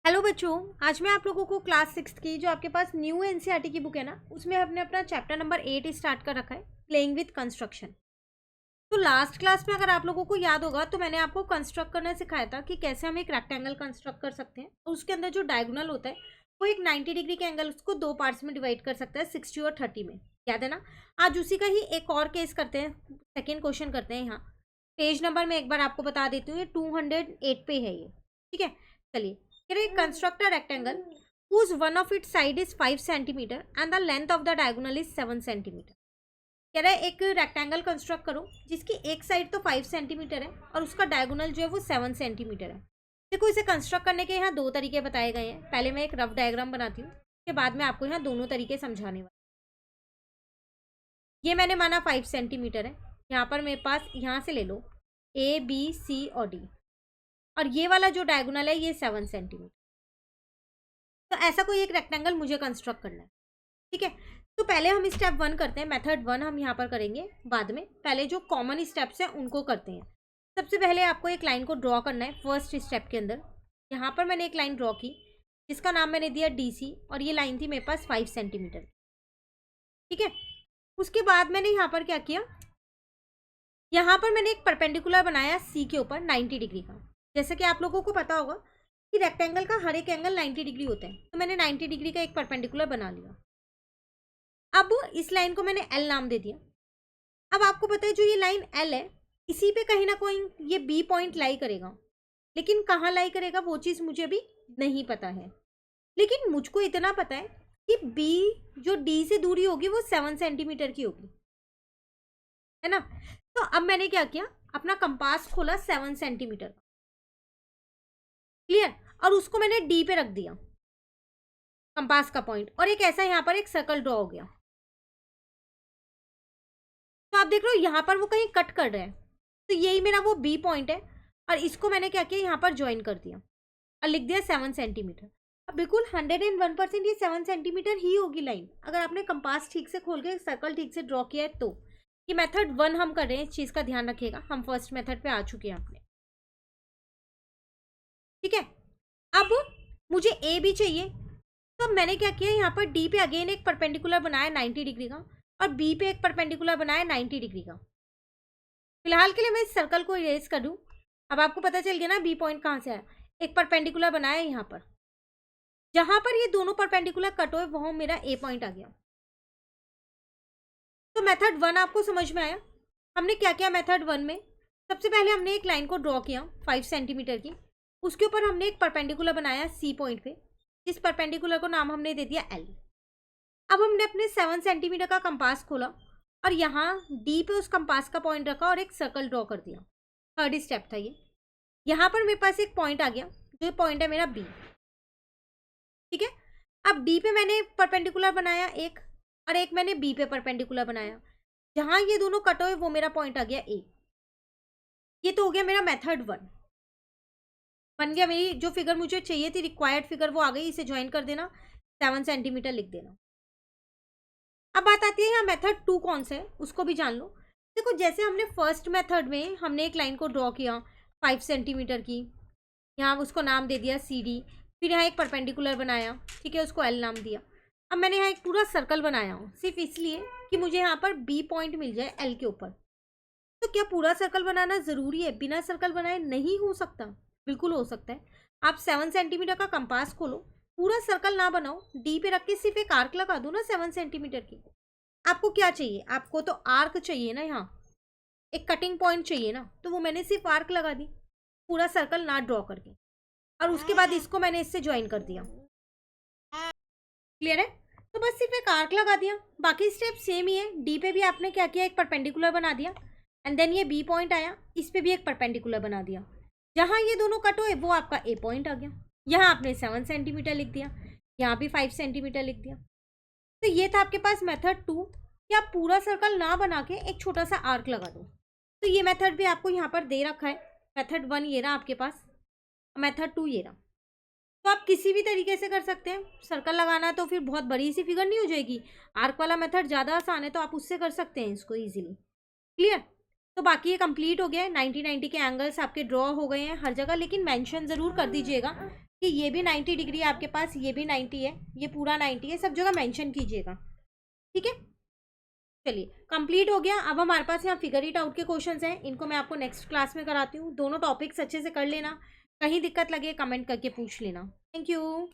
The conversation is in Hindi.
हेलो बच्चों, आज मैं आप लोगों को क्लास 6 की जो आपके पास न्यू एनसीईआरटी की बुक है ना, उसमें हमने अपना चैप्टर नंबर 8 स्टार्ट कर रखा है, प्लेइंग विद कंस्ट्रक्शन। तो लास्ट क्लास में अगर आप लोगों को याद होगा तो मैंने आपको कंस्ट्रक्ट करना सिखाया था कि कैसे हम एक रेक्टेंगल कंस्ट्रक्ट कर सकते हैं और उसके अंदर जो डायगोनल होता है वो एक 90 डिग्री के एंगल उसको दो पार्ट्स में डिवाइड कर सकता है, 60 और 30 में। याद है ना? आज उसी का ही एक और केस करते हैं, सेकेंड क्वेश्चन करते हैं। यहाँ पेज नंबर में एक बार आपको बता देती हूँ, ये 208 पे है ये। ठीक है, चलिए। Construct a rectangle whose one of its side is 5 cm and the length of the diagonal is 7 cm। कह रहा है एक रेक्टेंगल कंस्ट्रक्ट करो जिसकी एक साइड तो 5 सेंटीमीटर है और उसका डायगोनल जो है वो 7 सेंटीमीटर है। देखो, इसे कंस्ट्रक्ट करने के यहाँ दो तरीके बताए गए हैं। पहले मैं एक रफ डायग्राम बनाती हूँ, उसके बाद में आपको यहाँ दोनों तरीके समझाने वाले। ये मैंने माना 5 सेंटीमीटर है। यहाँ पर मेरे पास यहाँ से ले लो A B C और D, और ये वाला जो डायगोनल है ये 7 सेंटीमीटर। तो ऐसा कोई एक रेक्टेंगल मुझे कंस्ट्रक्ट करना है। ठीक है, तो पहले हम स्टेप 1 करते हैं। मेथड 1 हम यहाँ पर करेंगे बाद में, पहले जो कॉमन स्टेप्स हैं उनको करते हैं। सबसे पहले आपको एक लाइन को ड्रॉ करना है फर्स्ट स्टेप के अंदर। यहाँ पर मैंने एक लाइन ड्रॉ की जिसका नाम मैंने दिया DC, और ये लाइन थी मेरे पास 5 सेंटीमीटर। ठीक है, उसके बाद मैंने यहाँ पर क्या किया, यहाँ पर मैंने एक परपेंडिकुलर बनाया C के ऊपर 90 डिग्री का। जैसे कि आप लोगों को पता होगा कि रेक्टेंगल का हर एक एंगल 90 डिग्री होता है, तो मैंने 90 डिग्री का एक परपेंडिकुलर बना लिया। अब इस लाइन को मैंने L नाम दे दिया। अब आपको पता है जो ये लाइन L है, इसी पे कहीं ना कहीं ये B पॉइंट लाई करेगा, लेकिन कहाँ लाई करेगा वो चीज़ मुझे अभी नहीं पता है। लेकिन मुझको इतना पता है कि B जो D से दूरी होगी वो 7 सेंटीमीटर की होगी, है ना? तो अब मैंने क्या किया, अपना कंपास खोला 7 सेंटीमीटर का। क्लियर? और उसको मैंने D पे रख दिया, कंपास का पॉइंट, और एक ऐसा यहाँ पर एक सर्कल ड्रॉ हो गया। तो आप देख रहे हो यहाँ पर वो कहीं कट कर रहे हैं, तो यही मेरा वो B पॉइंट है, और इसको मैंने क्या किया, यहाँ पर ज्वाइन कर दिया और लिख दिया 7 सेंटीमीटर। अब बिल्कुल 101% ये 7 सेंटीमीटर ही होगी लाइन, अगर आपने कंपास ठीक से खोल के सर्कल ठीक से ड्रॉ किया है तो। ये मेथड 1 हम कर रहे हैं, इस चीज़ का ध्यान रखिएगा, हम फर्स्ट मेथड पे आ चुके हैं अपने। ठीक है, अब मुझे A भी चाहिए, तो मैंने क्या किया, यहाँ पर D पे अगेन एक परपेंडिकुलर बनाया 90 डिग्री का, और B पे एक परपेंडिकुलर बनाया 90 डिग्री का। फिलहाल के लिए मैं इस सर्कल को इरेज कर दूं। अब आपको पता चल गया ना B पॉइंट कहाँ से आया। एक परपेंडिकुलर बनाया यहाँ पर, जहां पर ये दोनों परपेंडिकुलर कट हुए वहां मेरा A पॉइंट आ गया। तो मेथड 1 आपको समझ में आया। हमने क्या किया मेथड 1 में, सबसे पहले हमने एक लाइन को ड्रॉ किया 5 सेंटीमीटर की, उसके ऊपर हमने एक परपेंडिकुलर बनाया C पॉइंट पे, जिस परपेंडिकुलर को नाम हमने दे दिया L। अब हमने अपने 7 सेंटीमीटर का कंपास खोला और यहाँ D पे उस कंपास का पॉइंट रखा और एक सर्कल ड्रॉ कर दिया। थर्ड स्टेप था ये। यहाँ पर मेरे पास एक पॉइंट आ गया, जो पॉइंट है मेरा B। ठीक है, अब D पे मैंने परपेंडिकुलर बनाया एक, और एक मैंने B पे परपेंडिकुलर बनाया। जहाँ ये दोनों कट हुए वो मेरा पॉइंट आ गया A। ये तो हो गया मेरा मेथड 1, बन गया। मेरी जो फिगर मुझे चाहिए थी, रिक्वायर्ड फिगर, वो आ गई। इसे ज्वाइन कर देना, 7 सेंटीमीटर लिख देना। अब बात आती है यहाँ मेथड 2 कौन सा है, उसको भी जान लो। देखो, जैसे हमने फर्स्ट मेथड में हमने एक लाइन को ड्रॉ किया 5 सेंटीमीटर की, यहाँ उसको नाम दे दिया CD, फिर यहाँ एक परपेंडिकुलर बनाया, ठीक है, उसको L नाम दिया। अब मैंने यहाँ एक पूरा सर्कल बनाया हूँ सिर्फ इसलिए कि मुझे यहाँ पर B पॉइंट मिल जाए L के ऊपर। तो क्या पूरा सर्कल बनाना ज़रूरी है? बिना सर्कल बनाए नहीं हो सकता? बिल्कुल हो सकता है। आप 7 सेंटीमीटर का कंपास खोलो, पूरा सर्कल ना बनाओ, D पे रख के सिर्फ एक आर्क लगा दो ना 7 सेंटीमीटर की। आपको क्या चाहिए? आपको तो आर्क चाहिए ना, यहाँ एक कटिंग पॉइंट चाहिए ना, तो वो मैंने सिर्फ आर्क लगा दी, पूरा सर्कल ना ड्रॉ करके, और उसके बाद इसको मैंने इससे ज्वाइन कर दिया। क्लियर है? तो बस सिर्फ एक आर्क लगा दिया, बाकी स्टेप सेम ही है। D पे भी आपने क्या किया, एक परपेंडिकुलर बना दिया, एंड देन ये B पॉइंट आया, इस पे भी एक परपेंडिकुलर बना दिया। जहाँ ये दोनों कट हुए वो आपका A पॉइंट आ गया। यहाँ आपने 7 सेंटीमीटर लिख दिया, यहाँ भी 5 सेंटीमीटर लिख दिया। तो ये था आपके पास मेथड 2, कि आप पूरा सर्कल ना बना के एक छोटा सा आर्क लगा दो। तो ये मेथड भी आपको यहाँ पर दे रखा है। मेथड 1 ये रहा आपके पास, मेथड 2 ये रहा। तो आप किसी भी तरीके से कर सकते हैं। सर्कल लगाना तो फिर बहुत बड़ी सी फिगर नहीं हो जाएगी, आर्क वाला मेथड ज़्यादा आसान है, तो आप उससे कर सकते हैं इसको ईजिली। क्लियर? तो बाकी ये कंप्लीट हो गया है। 90 के एंगल्स आपके ड्रॉ हो गए हैं हर जगह, लेकिन मेंशन ज़रूर कर दीजिएगा कि ये भी 90 डिग्री है आपके पास, ये भी 90 है, ये पूरा 90 है, सब जगह मेंशन कीजिएगा। ठीक है, चलिए कंप्लीट हो गया। अब हमारे पास यहाँ फिगर इट आउट के क्वेश्चंस हैं, इनको मैं आपको नेक्स्ट क्लास में कराती हूँ। दोनों टॉपिक्स अच्छे से कर लेना, कहीं दिक्कत लगे कमेंट करके पूछ लेना। Thank you.